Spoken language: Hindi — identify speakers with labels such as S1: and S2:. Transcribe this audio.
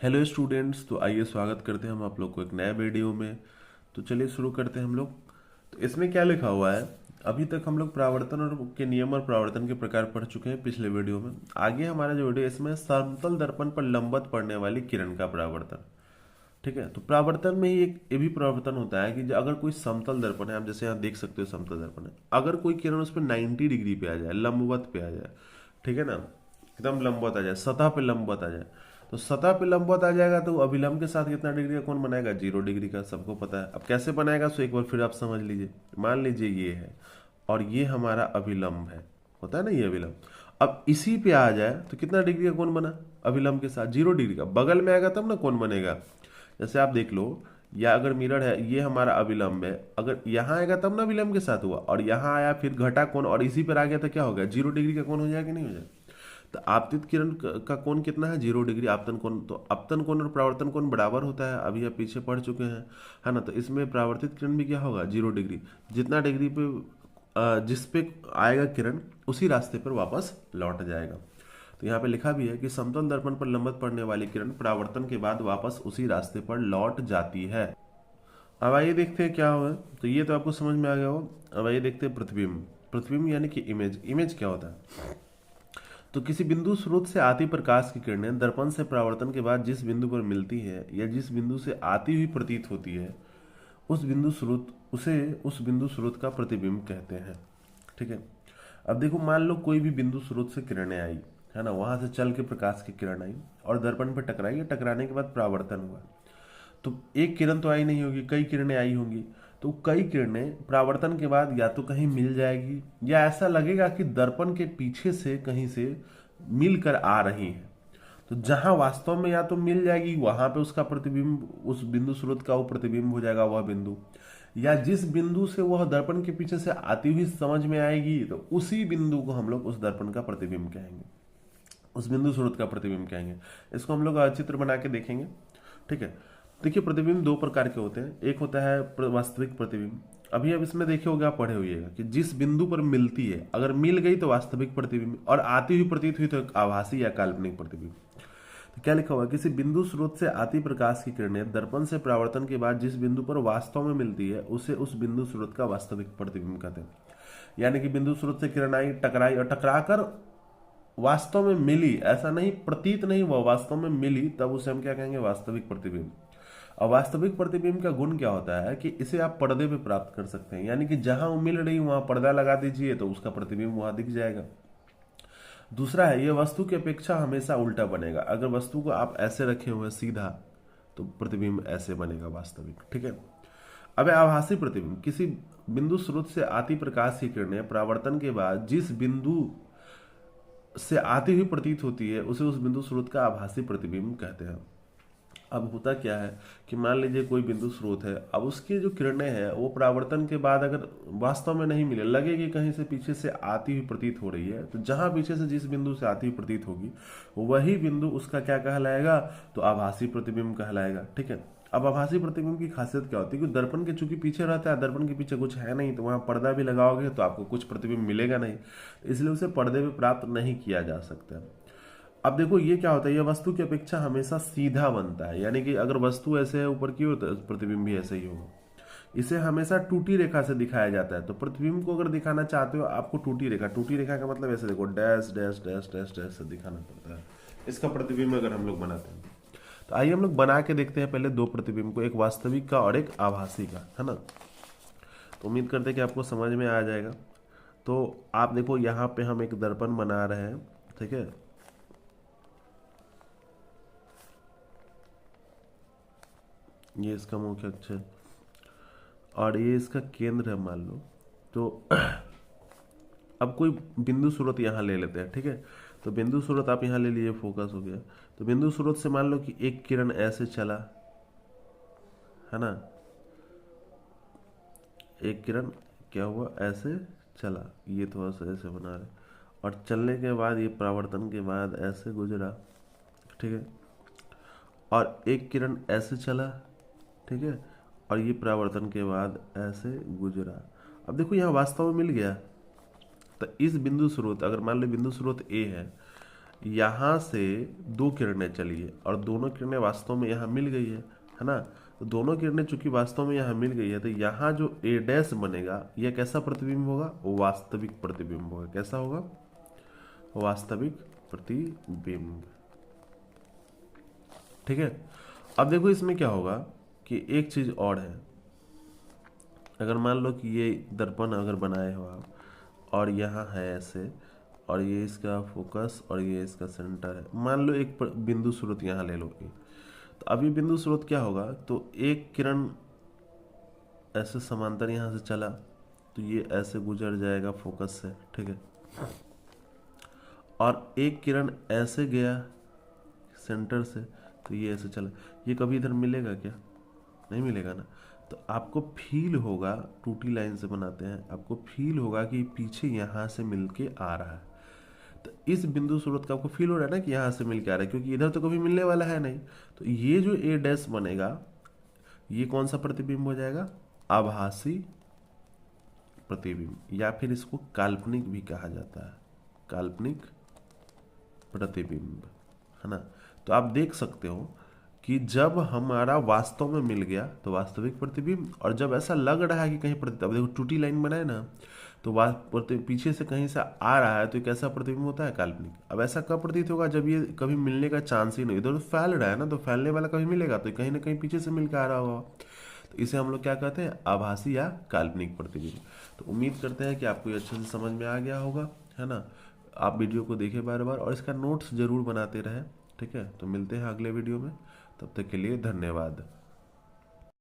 S1: हेलो स्टूडेंट्स, तो आइए स्वागत करते हैं हम आप लोग को एक नए वीडियो में। तो चलिए शुरू करते हैं हम लोग। तो इसमें क्या लिखा हुआ है, अभी तक हम लोग परावर्तन और के नियम और परावर्तन के प्रकार पढ़ चुके हैं पिछले वीडियो में। आगे हमारा जो वीडियो है इसमें समतल दर्पण पर लंबवत पड़ने वाली किरण का परावर्तन। ठीक है, तो परावर्तन में ही एक ये भी परावर्तन होता है कि अगर कोई समतल दर्पण है, आप जैसे यहाँ देख सकते हो समतल दर्पण है, अगर कोई किरण उस पर 90 डिग्री पे आ जाए, लंबवत पे आ जाए, ठीक है ना, एकदम लंबवत आ जाए, सतह पे लंबवत आ जाए, तो सतह पे लंबवत आ जाएगा तो अभिलंब के साथ कितना डिग्री का कोण बनाएगा? 0 डिग्री का, सबको पता है। अब कैसे बनाएगा सो एक बार फिर आप समझ लीजिए। मान लीजिए ये है और ये हमारा अभिलंब है, होता है ना ये अभिलंब। अब इसी पे आ जाए तो कितना डिग्री का कोण बना? अभिलंब के साथ 0 डिग्री का। बगल में आएगा तब ना कोण बनेगा। जैसे आप देख लो, या अगर मिरर है, ये हमारा अभिलंब है, अगर यहाँ आएगा तब ना अभिलंब के साथ हुआ, और यहाँ आया फिर घटा कोण और इसी पर आ गया तो क्या हो गया? 0 डिग्री का कोण हो जाएगा कि नहीं हो जाएगा? तो आपतित किरण का कोण कितना है? 0 डिग्री। आपतन कोण, तो अपतन कोण और परावर्तन कोण बराबर होता है, अभी आप पीछे पढ़ चुके हैं, है ना। तो इसमें परावर्तित किरण भी क्या होगा? 0 डिग्री। जितना डिग्री पे जिस पे आएगा किरण उसी रास्ते पर वापस लौट जाएगा। तो यहाँ पे लिखा भी है कि समतल दर्पण पर लंबवत पड़ने वाली किरण परावर्तन के बाद वापस उसी रास्ते पर लौट जाती है। अब आइए देखते हैं क्या हुआ। तो ये तो आपको समझ में आ गया हो। अब आइए देखते हैं प्रतिबिंब। प्रतिबिंब यानी कि इमेज। इमेज क्या होता है? तो किसी बिंदु स्रोत से आती प्रकाश की किरणें दर्पण से परावर्तन के बाद जिस बिंदु पर मिलती है या जिस बिंदु से आती हुई प्रतीत होती है, उस बिंदु स्रोत का प्रतिबिंब कहते हैं। ठीक है। अब देखो, मान लो कोई भी बिंदु स्रोत से किरणें आई, है ना, वहां से चल के प्रकाश की किरण आई और दर्पण पर टकराई, और टकराने के बाद परावर्तन हुआ। तो एक किरण तो आई नहीं होगी, कई किरणें आई होंगी। तो कई किरणें परावर्तन के बाद या तो कहीं मिल जाएगी, या ऐसा लगेगा कि दर्पण के पीछे से कहीं से मिलकर आ रही है। तो जहां वास्तव में या तो मिल जाएगी, वहां पे उसका प्रतिबिंब, उस बिंदु स्रोत का वो प्रतिबिंब हो जाएगा वह बिंदु, या जिस बिंदु से वह दर्पण के पीछे से आती हुई समझ में आएगी, तो उसी बिंदु को हम लोग उस दर्पण का प्रतिबिंब कहेंगे, उस बिंदु स्रोत का प्रतिबिंब कहेंगे। इसको हम लोग चित्र बना के देखेंगे। ठीक है। देखिए, प्रतिबिंब दो प्रकार के होते हैं। एक होता है वास्तविक प्रतिबिंब। अभी अब इसमें देखे होगे, आप पढ़े होइएगा कि जिस बिंदु पर मिलती है, अगर मिल गई तो वास्तविक प्रतिबिंब, और आती हुई प्रतीत हुई तो एक आभासी या काल्पनिक प्रतिबिंब। तो क्या लिखा हुआ? किसी बिंदु स्रोत से आती प्रकाश की किरणें दर्पण से परावर्तन के बाद जिस बिंदु पर वास्तव में मिलती है उसे उस बिंदु स्रोत का वास्तविक प्रतिबिंब कहते हैं। यानी कि बिंदु स्रोत से किरण आई, टकराई, और टकराकर वास्तव में मिली, ऐसा नहीं प्रतीत नहीं हुआ, वास्तव में मिली, तब उसे हम क्या कहेंगे? वास्तविक प्रतिबिंब। और वास्तविक प्रतिबिंब का गुण क्या होता है कि इसे आप पर्दे पे प्राप्त कर सकते हैं, यानी कि जहां वो मिल रही वहां पर्दा लगा दीजिए तो उसका प्रतिबिंब वहां दिख जाएगा। दूसरा है, ये वस्तु की अपेक्षा हमेशा उल्टा बनेगा। अगर वस्तु को आप ऐसे रखे हुए सीधा, तो प्रतिबिंब ऐसे बनेगा वास्तविक। ठीक है। अब आभासी प्रतिबिंब। किसी बिंदु स्रोत से आती प्रकाश की किरणें परावर्तन के बाद जिस बिंदु से आती हुई प्रतीत होती है उसे उस बिंदु स्रोत का आभासी प्रतिबिंब कहते हैं। अब होता क्या है कि मान लीजिए कोई बिंदु स्रोत है, अब उसकी जो किरणें हैं वो परावर्तन के बाद अगर वास्तव में नहीं मिले, लगे कि कहीं से पीछे से आती हुई प्रतीत हो रही है, तो जहां पीछे से जिस बिंदु से आती हुई प्रतीत होगी वही बिंदु उसका क्या कहलाएगा? तो आभासी प्रतिबिंब कहलाएगा। ठीक है। अब आभासी प्रतिबिंब की खासियत क्या होती है कि दर्पण के चूंकि पीछे रहता है, दर्पण के पीछे कुछ है नहीं, तो वहां पर्दा भी लगाओगे तो आपको कुछ प्रतिबिंब मिलेगा नहीं, इसलिए उसे पर्दे में प्राप्त नहीं किया जा सकता। अब देखो, ये क्या होता है, ये वस्तु की अपेक्षा हमेशा सीधा बनता है, यानी कि अगर वस्तु ऐसे है ऊपर की ओर तो प्रतिबिंब भी ऐसे ही होगा। इसे हमेशा टूटी रेखा से दिखाया जाता है। तो प्रतिबिंब को अगर दिखाना चाहते हो आपको टूटी रेखा का मतलब ऐसे देखो, dash dash dash dash dash से दिखाना पड़ता है इसका प्रतिबिंब अगर हम लोग बनाते हैं। तो आइए हम लोग बना के देखते हैं पहले दो प्रतिबिंब को, एक वास्तविक का और एक आभासी का, है ना। तो उम्मीद करते हैं कि आपको समझ में आ जाएगा। तो आप देखो, यहाँ पे हम एक दर्पण बना रहे हैं, ठीक है। ये इसका मुख्य अक्ष है और ये इसका केंद्र है, मान लो। तो अब कोई बिंदु स्रोत यहाँ ले लेते हैं, ठीक है। तो बिंदु स्रोत आप यहाँ ले लिए, फोकस हो गया। तो बिंदु स्रोत से मान लो कि एक किरण ऐसे चला, है ना, एक किरण क्या हुआ? ऐसे चला, ये थोड़ा सा ऐसे बना रहे, और चलने के बाद ये परावर्तन के बाद ऐसे गुजरा, ठीक है। और एक किरण ऐसे चला, ठीक है, और ये परावर्तन के बाद ऐसे गुजरा। अब देखो, यहाँ वास्तव में मिल गया। तो इस बिंदु स्रोत, अगर मान लो बिंदु स्रोत ए है, यहाँ से दो किरणें चली है और दोनों किरणें वास्तव में यहाँ मिल गई है ना। तो दोनों किरणें चूंकि वास्तव में यहाँ मिल गई है तो यहाँ जो ए डैश बनेगा यह कैसा प्रतिबिंब होगा, वास्तविक प्रतिबिंब होगा। कैसा होगा, वास्तविक प्रतिबिंब। ठीक है। अब देखो इसमें क्या होगा कि एक चीज और है। अगर मान लो कि ये दर्पण अगर बनाए हो आप और यहाँ है ऐसे और ये इसका फोकस और ये इसका सेंटर है, मान लो एक बिंदु स्रोत यहाँ ले लो। तो अब ये बिंदु स्रोत क्या होगा, तो एक किरण ऐसे समांतर यहाँ से चला तो ये ऐसे गुजर जाएगा फोकस से, ठीक है। और एक किरण ऐसे गया सेंटर से तो ये ऐसे चला, ये कभी इधर मिलेगा क्या, नहीं मिलेगा ना। तो आपको फील होगा, टूटी लाइन से बनाते हैं, आपको फील होगा कि पीछे यहाँ से मिलके आ रहा है। तो इस बिंदु स्रोत का आपको फील हो रहा है ना कि यहाँ से मिलके आ रहा है, क्योंकि इधर तो कभी मिलने वाला है नहीं। तो ये जो ए डैश बनेगा ये कौन सा प्रतिबिंब हो जाएगा, आभासी प्रतिबिंब, या फिर इसको काल्पनिक भी कहा जाता है, काल्पनिक प्रतिबिंब, है ना। तो आप देख सकते हो कि जब हमारा वास्तव में मिल गया तो वास्तविक प्रतिबिंब, और जब ऐसा लग रहा है कि कहीं अब देखो टूटी लाइन बनाए ना, तो पीछे से कहीं से आ रहा है तो कैसा प्रतिबिंब होता है, काल्पनिक। अब ऐसा कब प्रतीत होगा, जब ये कभी मिलने का चांस ही नहीं, इधर तो फैल रहा है ना, तो फैलने वाला कभी मिलेगा तो कहीं ना कहीं पीछे से मिलकर आ रहा होगा। तो इसे हम लोग क्या कहते हैं, आभासी या काल्पनिक प्रतिबिंब। तो उम्मीद करते हैं कि आपको ये अच्छे से समझ में आ गया होगा, है ना। आप वीडियो को देखें बार बार और इसका नोट्स जरूर बनाते रहें, ठीक है। तो मिलते हैं अगले वीडियो में, तब तक के लिए धन्यवाद।